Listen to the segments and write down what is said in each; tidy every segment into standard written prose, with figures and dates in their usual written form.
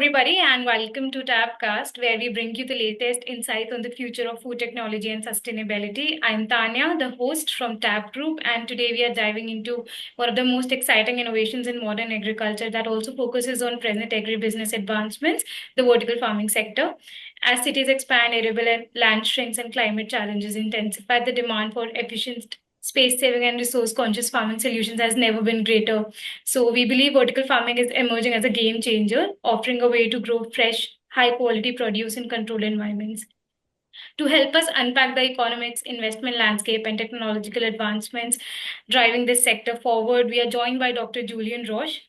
everybody, and welcome to Tabcast, where we bring you the latest insights on the future of food technology and sustainability. I'm Tanya, the host from Tab Group, and today we are diving into one of the most exciting innovations in modern agriculture that also focuses on present agribusiness advancements, the vertical farming sector. As cities expand, arable land shrinks, and climate challenges intensify, the demand for efficient space saving and resource conscious farming solutions has never been greater. So we believe vertical farming is emerging as a game changer, offering a way to grow fresh, high quality produce in controlled environments. To help us unpack the economics, investment landscape, and technological advancements driving this sector forward, we are joined by Dr. Julian Roche.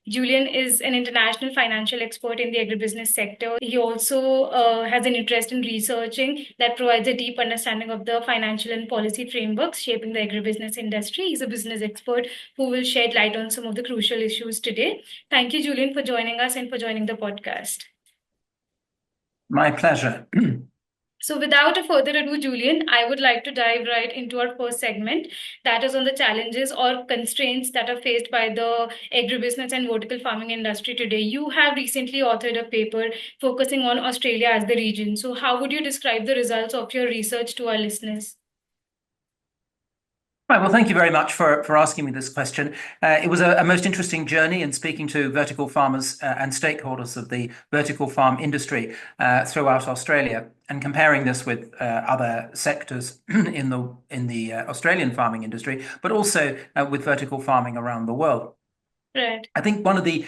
Julian is an international financial expert in the agribusiness sector. He also has an interest in researching that provides a deep understanding of the financial and policy frameworks shaping the agribusiness industry. He's a business expert who will shed light on some of the crucial issues today. Thank you, Julian, for joining us and for joining the podcast. My pleasure. So without a further ado, Julian, I would like to dive right into our first segment, that is on the challenges or constraints that are faced by the agribusiness and vertical farming industry today. You have recently authored a paper focusing on Australia as the region. So how would you describe the results of your research to our listeners? Right, well, thank you very much for asking me this question. It was a most interesting journey in speaking to vertical farmers and stakeholders of the vertical farm industry throughout Australia, and comparing this with other sectors in the Australian farming industry, but also with vertical farming around the world. Right. I think one of the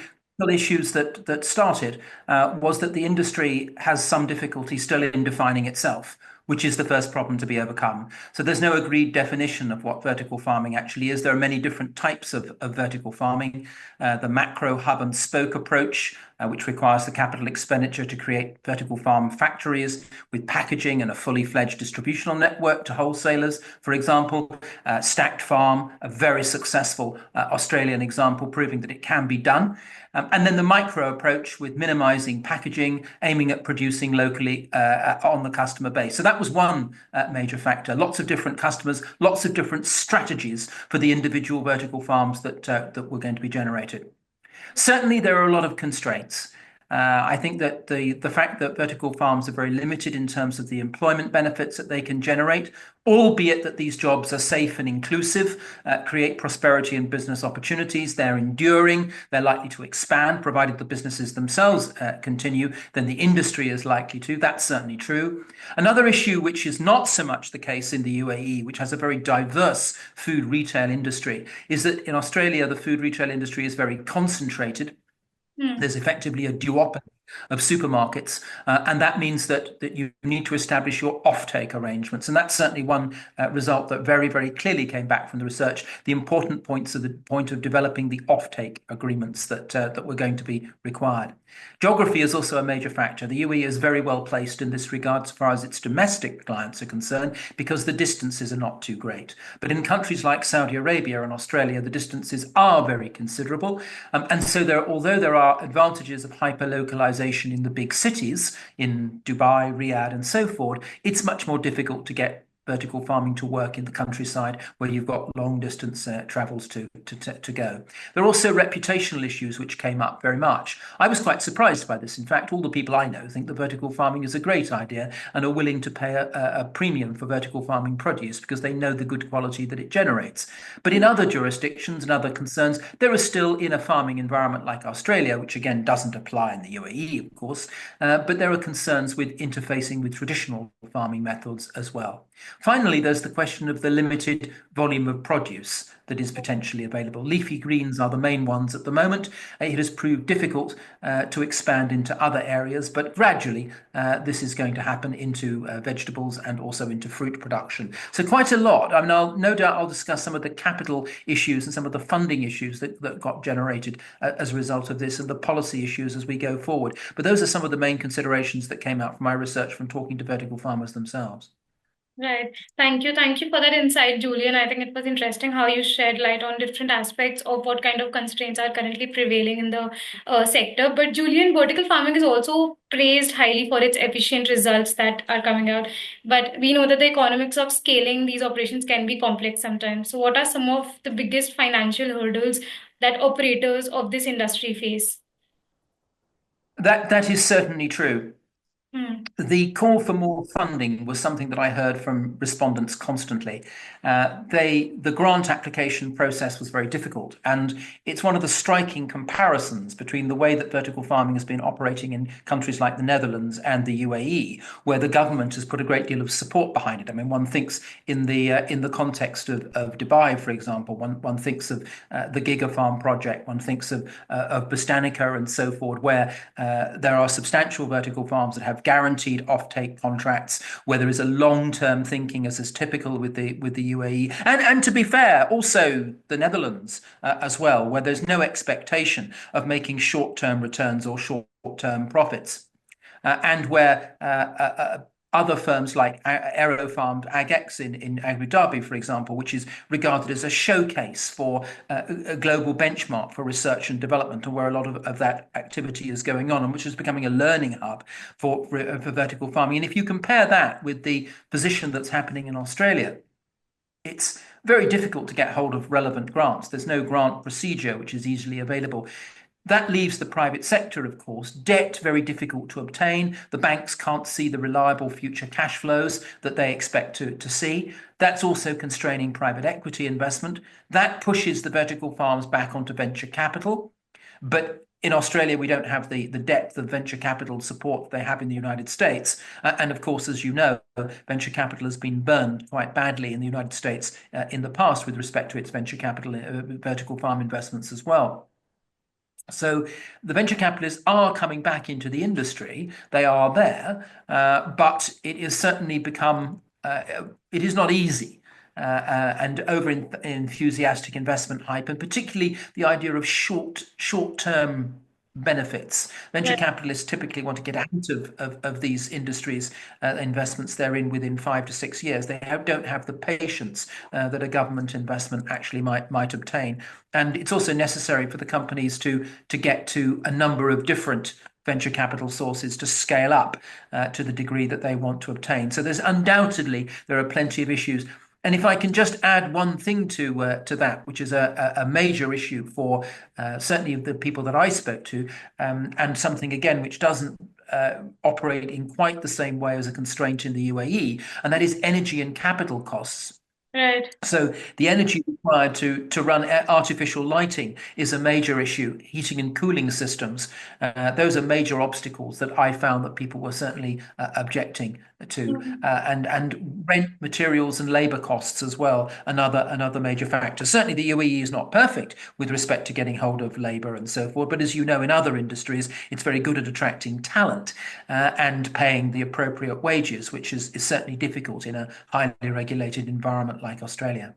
issues that started was that the industry has some difficulty still in defining itself, which is the first problem to be overcome. So there's no agreed definition of what vertical farming actually is. There are many different types of vertical farming. The macro hub and spoke approach, which requires the capital expenditure to create vertical farm factories with packaging and a fully fledged distributional network to wholesalers, for example. Stacked farm, a very successful Australian example proving that it can be done. And then the micro approach with minimizing packaging, aiming at producing locally on the customer base. So that was one major factor. Lots of different customers, lots of different strategies for the individual vertical farms that were going to be generated. Certainly, there are a lot of constraints. I think that the fact that vertical farms are very limited in terms of the employment benefits that they can generate, albeit that these jobs are safe and inclusive, create prosperity and business opportunities. They're enduring. They're likely to expand, provided the businesses themselves continue, then the industry is likely to. That's certainly true. Another issue, which is not so much the case in the UAE, which has a very diverse food retail industry, is that in Australia, the food retail industry is very concentrated. There's effectively a duopoly of supermarkets, and that means that you need to establish your offtake arrangements. And that's certainly one result that very, very clearly came back from the research, the important points of the point of developing the offtake agreements that were going to be required. Geography is also a major factor. The UAE is very well placed in this regard as far as its domestic clients are concerned, because the distances are not too great. But in countries like Saudi Arabia and Australia, the distances are very considerable. And so although there are advantages of hyper-localization in the big cities, in Dubai, Riyadh, and so forth, it's much more difficult to get vertical farming to work in the countryside where you've got long distance travels to go. There are also reputational issues which came up very much. I was quite surprised by this. In fact, all the people I know think that vertical farming is a great idea and are willing to pay a premium for vertical farming produce because they know the good quality that it generates. But in other jurisdictions and other concerns, there are still, in a farming environment like Australia, which again doesn't apply in the UAE, of course, but there are concerns with interfacing with traditional farming methods as well. Finally, there's the question of the limited volume of produce that is potentially available. Leafy greens are the main ones at the moment. It has proved difficult to expand into other areas, but gradually this is going to happen into vegetables and also into fruit production. So quite a lot. I mean, no doubt I'll discuss some of the capital issues and some of the funding issues that got generated as a result of this, and the policy issues as we go forward. But those are some of the main considerations that came out from my research from talking to vertical farmers themselves. Right. Thank you. Thank you for that insight, Julian. I think it was interesting how you shed light on different aspects of what kind of constraints are currently prevailing in the sector. But Julian, vertical farming is also praised highly for its efficient results that are coming out. But we know that the economics of scaling these operations can be complex sometimes. So what are some of the biggest financial hurdles that operators of this industry face? That is certainly true. Hmm. The call for more funding was something that I heard from respondents constantly. The grant application process was very difficult, and it's one of the striking comparisons between the way that vertical farming has been operating in countries like the Netherlands and the UAE, where the government has put a great deal of support behind it. I mean, one thinks in the context of Dubai, for example, one thinks of the Giga Farm project, one thinks of Bostanica and so forth, where there are substantial vertical farms that have guaranteed offtake contracts, where there is a long-term thinking, as is typical with the UAE, and to be fair, also the Netherlands as well, where there's no expectation of making short-term returns or short-term profits, and where other firms like Aerofarmed AgX in Abu Dhabi, for example, which is regarded as a showcase for a global benchmark for research and development, and where a lot of that activity is going on, and which is becoming a learning hub for vertical farming. And if you compare that with the position that's happening in Australia, it's very difficult to get hold of relevant grants. There's no grant procedure which is easily available. That leaves the private sector, of course, debt very difficult to obtain. The banks can't see the reliable future cash flows that they expect to see. That's also constraining private equity investment. That pushes the vertical farms back onto venture capital. But in Australia, we don't have the depth of venture capital support they have in the United States. And of course, as you know, venture capital has been burned quite badly in the United States in the past with respect to its venture capital, vertical farm investments as well. So the venture capitalists are coming back into the industry. They are there, but it has certainly become, it is not easy. And over enthusiastic investment hype, and particularly the idea of short-term benefits. Venture capitalists typically want to get out of these industries, investments they're in within 5 to 6 years. They don't have the patience that a government investment actually might obtain. And it's also necessary for the companies to get to a number of different venture capital sources to scale up to the degree that they want to obtain. So there are plenty of issues. And if I can just add one thing to that, which is a major issue for certainly the people that I spoke to, and something again which doesn't operate in quite the same way as a constraint in the UAE, and that is energy and capital costs. Right. So the energy required to run artificial lighting is a major issue. Heating and cooling systems, those are major obstacles that I found that people were certainly objecting to, Hmm. and rent, materials, and labour costs as well. Another major factor. Certainly, the UAE is not perfect with respect to getting hold of labour and so forth. But as you know, in other industries, it's very good at attracting talent and paying the appropriate wages, which is certainly difficult in a highly regulated environment like Australia.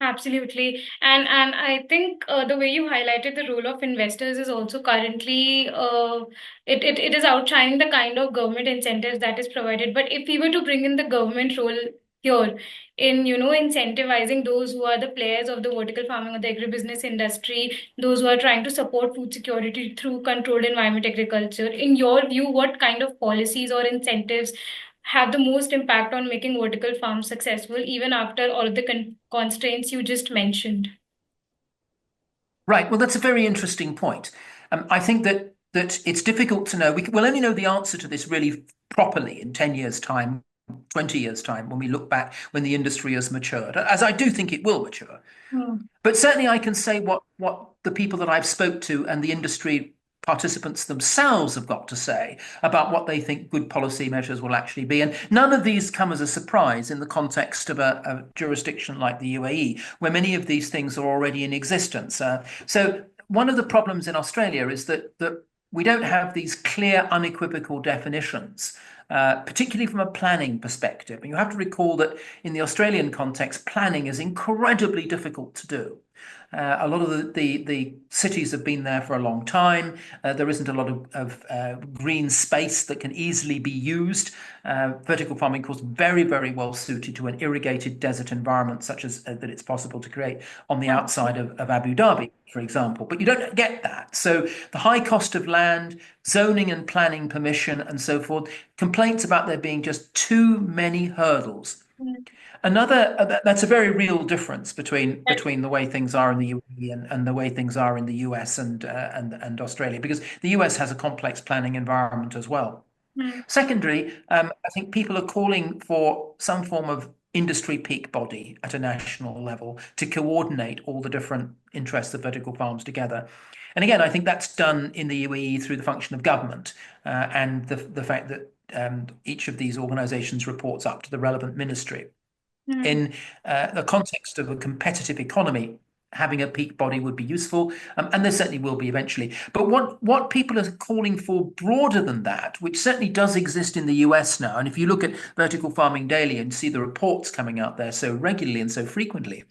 Absolutely. And I think the way you highlighted the role of investors is also currently it is outshining the kind of government incentives that is provided. But if we were to bring in the government role here in, incentivizing those who are the players of the vertical farming or the agribusiness industry, those who are trying to support food security through controlled environment agriculture, in your view, what kind of policies or incentives have the most impact on making vertical farms successful, even after all of the constraints you just mentioned? Right. Well, that's a very interesting point. I think that it's difficult to know. We'll only know the answer to this really properly in 10 years' time, 20 years' time, when we look back, when the industry has matured, as I do think it will mature. Hmm. But certainly I can say what the people that I've spoke to and the industry participants themselves have got to say about what they think good policy measures will actually be. And none of these come as a surprise in the context of a jurisdiction like the UAE, where many of these things are already in existence. So one of the problems in Australia is that we don't have these clear, unequivocal definitions. Particularly from a planning perspective. And you have to recall that in the Australian context, planning is incredibly difficult to do. A lot of the cities have been there for a long time. There isn't a lot of green space that can easily be used. Vertical farming, of course, very, very well suited to an irrigated desert environment, such as that it's possible to create on the outside of Abu Dhabi, for example. But you don't get that. So the high cost of land, zoning and planning permission, and so forth, complaints about there being just too many hurdles Mm. That's a very real difference between Yes. the way things are in the UAE and the way things are in the US and Australia, because the US has a complex planning environment as well. Mm. Secondly, I think people are calling for some form of industry peak body at a national level to coordinate all the different interests of vertical farms together. And again, I think that's done in the UAE through the function of government and the fact that each of these organizations reports up to the relevant ministry. Mm. In the context of a competitive economy, having a peak body would be useful, and there certainly will be eventually. But what people are calling for broader than that, which certainly does exist in the US now, and if you look at Vertical Farming Daily and see the reports coming out there so regularly and so frequently,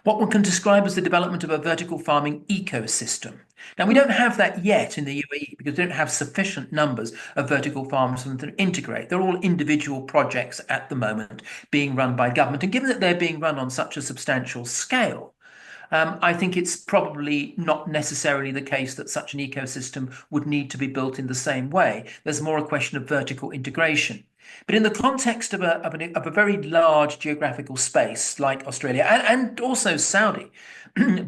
what one can describe as the development of a vertical farming ecosystem. Now, we Mm. don't have that yet in the UAE because we don't have sufficient numbers of vertical farms for them to integrate. They're all individual projects at the moment being run by government. And given that they're being run on such a substantial scale, I think it's probably not necessarily the case that such an ecosystem would need to be built in the same way. There's more a question of vertical integration. But in the context of a very large geographical space like Australia and also Saudi,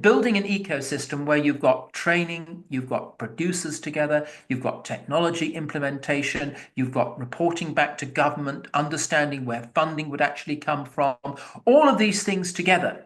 building an ecosystem where you've got training, you've got producers together, you've got technology implementation, you've got reporting back to government, understanding where funding would actually come from, all of these things together,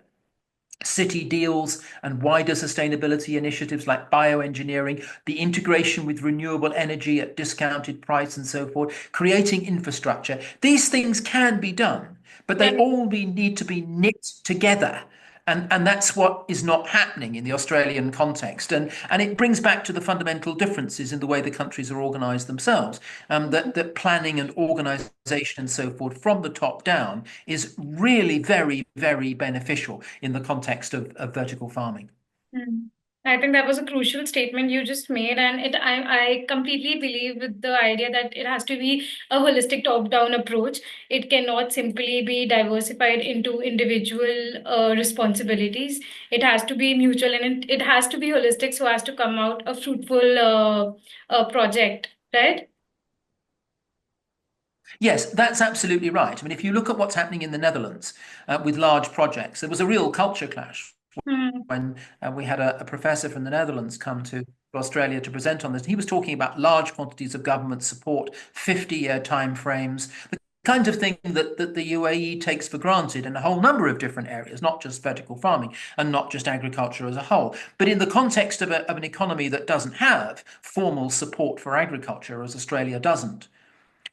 city deals and wider sustainability initiatives like bioengineering, the integration with renewable energy at discounted price and so forth, creating infrastructure. These things can be done, but Yeah. they need to be knit together. And that's what is not happening in the Australian context. And it brings back to the fundamental differences in the way the countries are organized themselves. That planning and organization and so forth from the top down is really very, very beneficial in the context of vertical farming. Hmm. I think that was a crucial statement you just made, and I completely believe with the idea that it has to be a holistic top-down approach. It cannot simply be diversified into individual responsibilities. It has to be mutual, and it has to be holistic so as to come out a fruitful project, right? Yes, that's absolutely right. I mean, if you look at what's happening in the Netherlands with large projects, there was a real culture clash Hmm. when we had a professor from the Netherlands come to Australia to present on this. He was talking about large quantities of government support, 50-year timeframes, the kind of thing that the UAE takes for granted in a whole number of different areas, not just vertical farming and not just agriculture as a whole. But in the context of an economy that doesn't have formal support for agriculture, as Australia doesn't,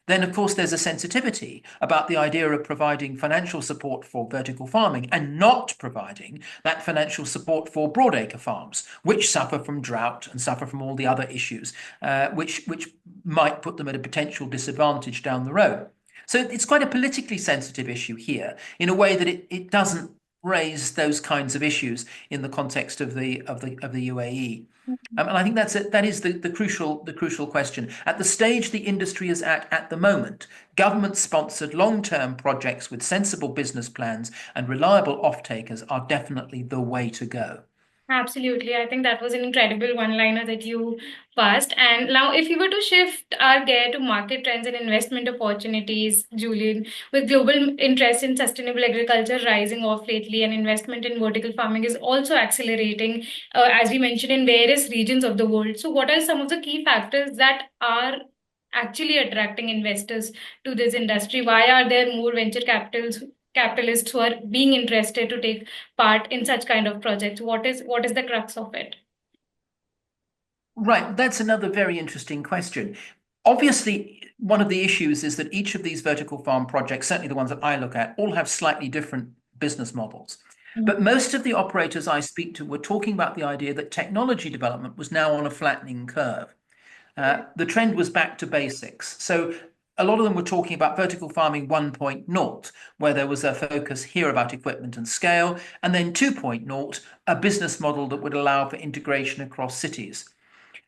then of course there's a sensitivity about the idea of providing financial support for vertical farming and not providing that financial support for broadacre farms, which suffer from drought and suffer from all the other issues, which might put them at a potential disadvantage down the road. So it's quite a politically sensitive issue here, in a way that it doesn't raise those kinds of issues in the context of the UAE. And I think that is the crucial question. At the stage the industry is at the moment, government-sponsored long-term projects with sensible business plans and reliable off-takers are definitely the way to go. Absolutely. I think that was an incredible one-liner that you passed. And now, if you were to shift our gear to market trends and investment opportunities, Julian, with global interest in sustainable agriculture rising off lately and investment in vertical farming is also accelerating, as we mentioned, in various regions of the world. So, what are some of the key factors that are actually attracting investors to this industry? Why are there more venture capitalists who are being interested to take part in such kind of projects? What is the crux of it? Right, that's another very interesting question. Obviously, one of the issues is that each of these vertical farm projects, certainly the ones that I look at, all have slightly different business models. But most of the operators I speak to were talking about the idea that technology development was now on a flattening curve. The trend was back to basics. So a lot of them were talking about vertical farming 1.0, where there was a focus here about equipment and scale, and then 2.0, a business model that would allow for integration across cities.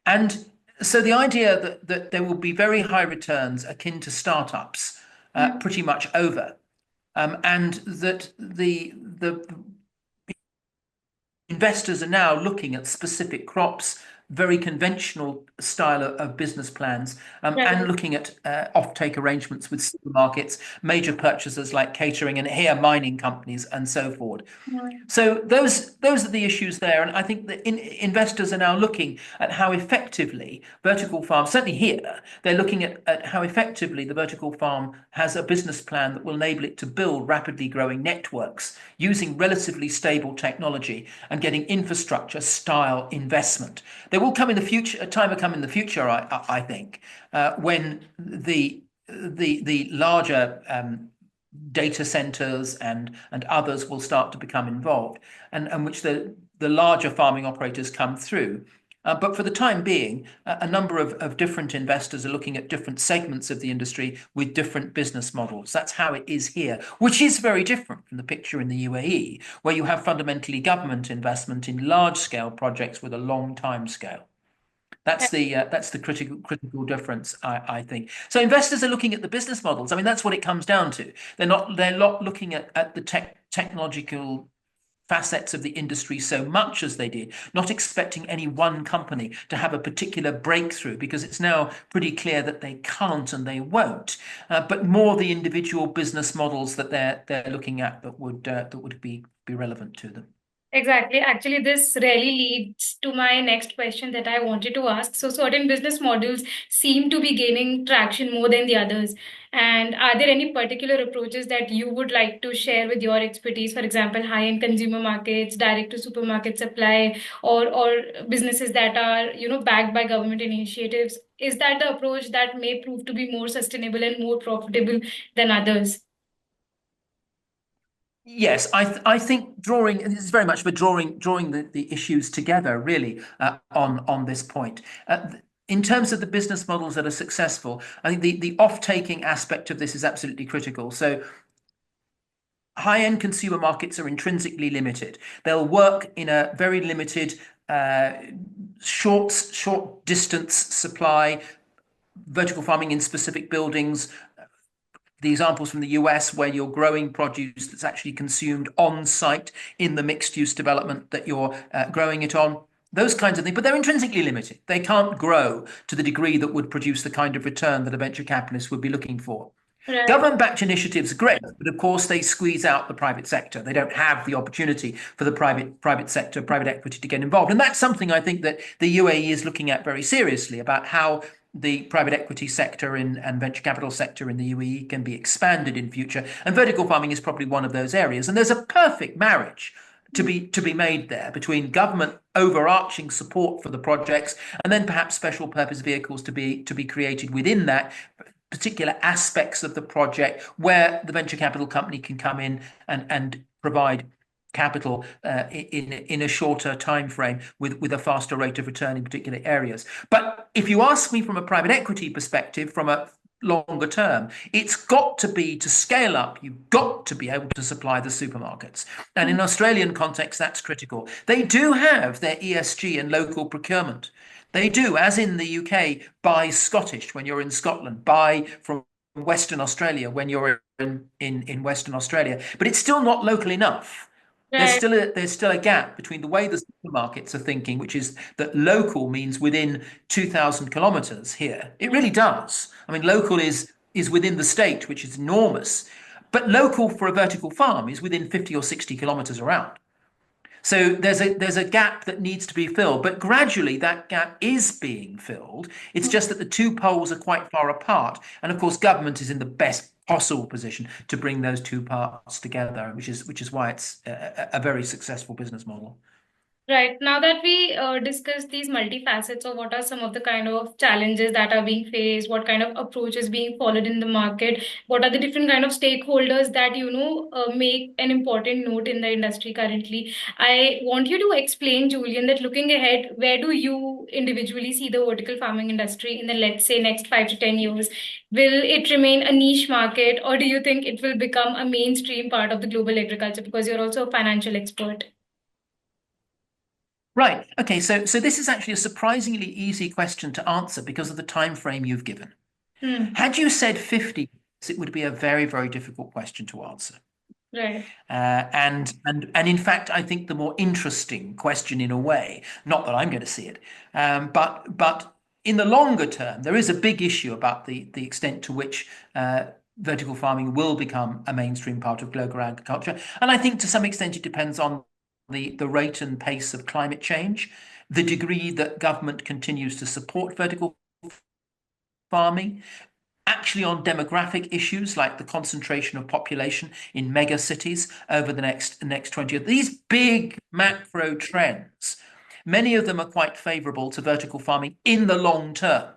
And so the idea that there will be very high returns akin to startups Mm. pretty much over, and that the investors are now looking at specific crops, very conventional style of business plans, and Right. looking at offtake arrangements with supermarkets, major purchasers like catering and here mining companies and so forth. Mm. So those are the issues there, and I think that investors are now looking at how effectively vertical farms, certainly here, they're looking at how effectively the vertical farm has a business plan that will enable it to build rapidly growing networks using relatively stable technology and getting infrastructure style investment. There will come in the future, a time will come in the future, I think, when the larger data centers and others will start to become involved, and which the larger farming operators come through. But for the time being, a number of different investors are looking at different segments of the industry with different business models. That's how it is here, which is very different from the picture in the UAE, where you have fundamentally government investment in large scale projects with a long time scale. That's the critical difference, I think. So investors are looking at the business models. I mean, that's what it comes down to. They're not looking at the technological facets of the industry so much as they did, not expecting any one company to have a particular breakthrough, because it's now pretty clear that they can't and they won't. But more the individual business models that they're looking at that would be relevant to them. Exactly. Actually, this really leads to my next question that I wanted to ask. So, certain business models seem to be gaining traction more than the others. And are there any particular approaches that you would like to share with your expertise? For example, high-end consumer markets, direct-to-supermarket supply, or businesses that are, backed by government initiatives. Is that the approach that may prove to be more sustainable and more profitable than others? Yes, I think drawing, and this is very much for drawing the issues together really, on this point. In terms of the business models that are successful, I think the off-taking aspect of this is absolutely critical. So high-end consumer markets are intrinsically limited. They'll work in a very limited, uh, short distance supply, vertical farming in specific buildings, the examples from the US where you're growing produce that's actually consumed on site in the mixed use development that you're growing it on. Those kinds of things, but they're intrinsically limited. They can't grow to the degree that would produce the kind of return that a venture capitalist would be looking for. Right. Government-backed initiatives are great, but of course they squeeze out the private sector. They don't have the opportunity for the private sector, private equity to get involved. And that's something I think that the UAE is looking at very seriously, about how the private equity sector and venture capital sector in the UAE can be expanded in future. And vertical farming is probably one of those areas. And there's a perfect marriage to be made there between government overarching support for the projects and then perhaps special purpose vehicles to be created within that particular aspects of the project where the venture capital company can come in and provide capital in a shorter time frame with a faster rate of return in particular areas. But if you ask me from a private equity perspective, from a longer term, it's got to be to scale up. You've got to be able to supply the supermarkets. And in Australian context, that's critical. They do have their ESG and local procurement. They do, as in the UK, buy Scottish when you're in Scotland, buy from Western Australia when you're in Western Australia. But it's still not local enough. There's Right. still a gap between the way the supermarkets are thinking, which is that local means within 2,000 kilometers here. It really does. I mean, local is within the state, which is enormous. But local for a vertical farm is within 50 or 60 kilometers around. So there's a gap that needs to be filled, but gradually that gap is being filled. It's just that the two poles are quite far apart, and of course, government is in the best possible position to bring those two parts together, which is why it's a very successful business model. Right. Now that we discussed these multifacets of what are some of the kind of challenges that are being faced, what kind of approach is being followed in the market, what are the different kind of stakeholders that, make an important note in the industry currently. I want you to explain, Julian, that looking ahead, where do you individually see the vertical farming industry in the, let's say, next 5 to 10 years? Will it remain a niche market, or do you think it will become a mainstream part of the global agriculture? Because you're also a financial expert. Right. Okay. So this is actually a surprisingly easy question to answer because of the time frame you've given. Hmm. Had you said 50, it would be a very, very difficult question to answer. Right. And in fact, I think the more interesting question, in a way, not that I'm going to see it, but in the longer term, there is a big issue about the extent to which vertical farming will become a mainstream part of global agriculture. And I think to some extent it depends on the rate and pace of climate change, the degree that government continues to support vertical farming, actually on demographic issues like the concentration of population in mega cities over the next 20 years. These big macro trends, many of them are quite favorable to vertical farming in the long term.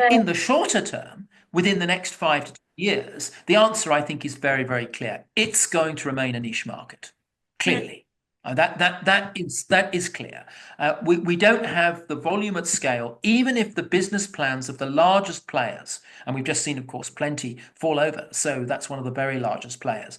In the shorter term, within the next 5 to 10 years, the answer, I think, is very, very clear. It's going to remain a niche market, Right. clearly. That is clear. We don't have the volume at scale, even if the business plans of the largest players, and we've just seen, of course, plenty fall over. So that's one of the very largest players.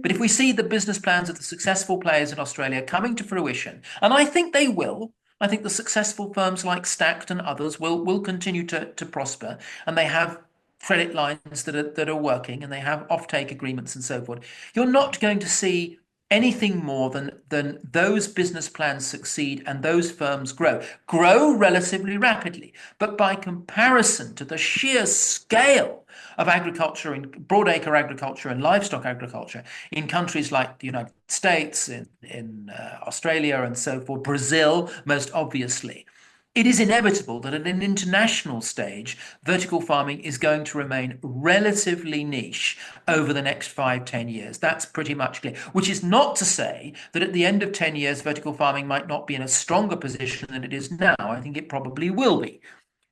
But if we see the business plans of the successful players in Australia coming to fruition, and I think they will, I think the successful firms like Stacked and others will continue to prosper, and they have credit lines that are working, and they have offtake agreements and so forth. You're not going to see anything more than those business plans succeed and those firms grow relatively rapidly. But by comparison to the sheer scale of agriculture and broadacre agriculture and livestock agriculture in countries like the United States, in Australia and so forth, Brazil, most obviously, it is inevitable that at an international stage, vertical farming is going to remain relatively niche over the next 5, 10 years. That's pretty much clear, which is not to say that at the end of 10 years, vertical farming might not be in a stronger position than it is now. I think it probably will be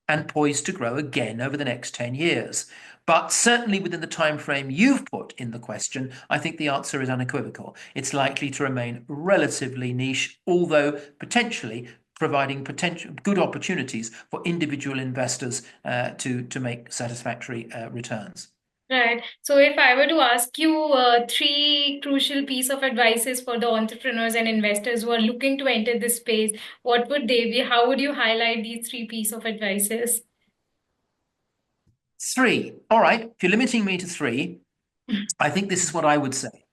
and poised to grow again over the next 10 years. But certainly within the time frame you've put in the question, I think the answer is unequivocal. It's likely to remain relatively niche, although potentially providing potential good opportunities for individual investors to make satisfactory returns. Right. So if I were to ask you three crucial piece of advices for the entrepreneurs and investors who are looking to enter this space, what would they be? How would you highlight these three piece of advices? Three. All right. If you're limiting me to three, I think this is what I would say.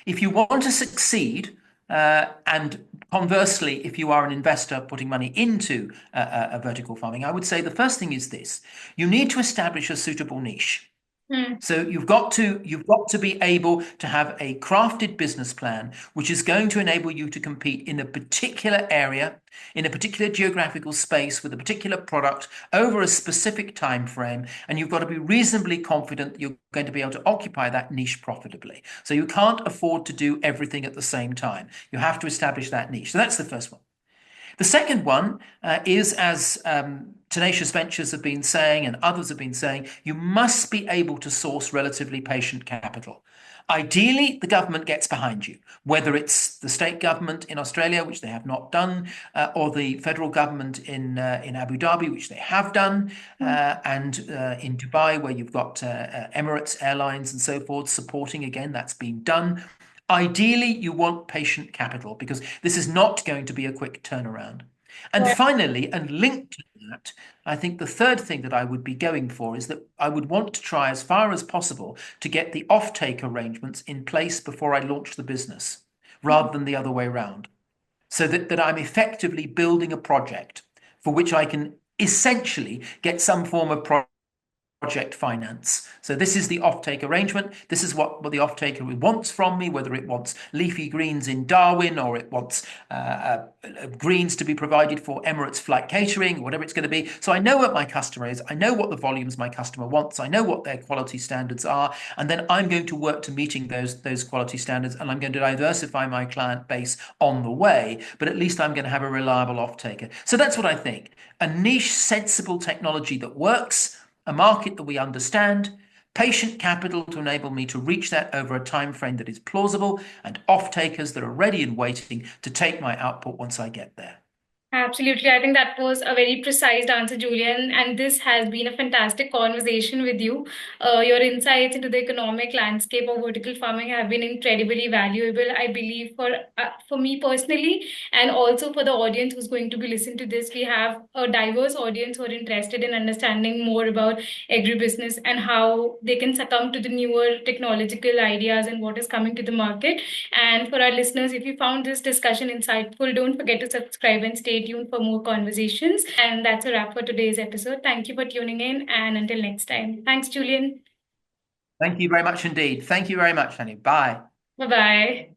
If you want to succeed, and conversely, if you are an investor putting money into a vertical farming, I would say the first thing is this: you need to establish a suitable niche. Hmm. So you've got to be able to have a crafted business plan which is going to enable you to compete in a particular area, in a particular geographical space with a particular product over a specific time frame, and you've got to be reasonably confident that you're going to be able to occupy that niche profitably. So you can't afford to do everything at the same time. You have to establish that niche. So that's the first one. The second one is, as Tenacious Ventures have been saying and others have been saying, you must be able to source relatively patient capital. Ideally, the government gets behind you, whether it's the state government in Australia, which they have not done, or the federal government in Abu Dhabi, which they have done, and in Dubai, where you've got Emirates Airlines and so forth supporting. Again, that's been done. Ideally, you want patient capital because this is not going to be a quick turnaround. And Right. finally, and linked to that, I think the third thing that I would be going for is that I would want to try as far as possible to get the offtake arrangements in place before I launch the business, rather than the other way around. So that I'm effectively building a project for which I can essentially get some form of project finance. So this is the offtake arrangement. This is what the offtaker wants from me, whether it wants leafy greens in Darwin or it wants greens to be provided for Emirates flight catering, whatever it's going to be. So I know what my customer is. I know what the volumes my customer wants. I know what their quality standards are. And then I'm going to work to meeting those quality standards, and I'm going to diversify my client base on the way. But at least I'm going to have a reliable offtaker. So that's what I think. A niche, sensible technology that works, a market that we understand, patient capital to enable me to reach that over a time frame that is plausible, and off takers that are ready and waiting to take my output once I get there. Absolutely. I think that was a very precise answer, Julian. And this has been a fantastic conversation with you. Your insights into the economic landscape of vertical farming have been incredibly valuable, I believe, for me personally, and also for the audience who's going to be listening to this. We have a diverse audience who are interested in understanding more about agribusiness and how they can succumb to the newer technological ideas and what is coming to the market. And for our listeners, if you found this discussion insightful, don't forget to subscribe and stay tuned for more conversations. And that's a wrap for today's episode. Thank you for tuning in. And until next time, thanks, Julian. Thank you very much indeed. Thank you very much, Annie. Bye. Bye bye.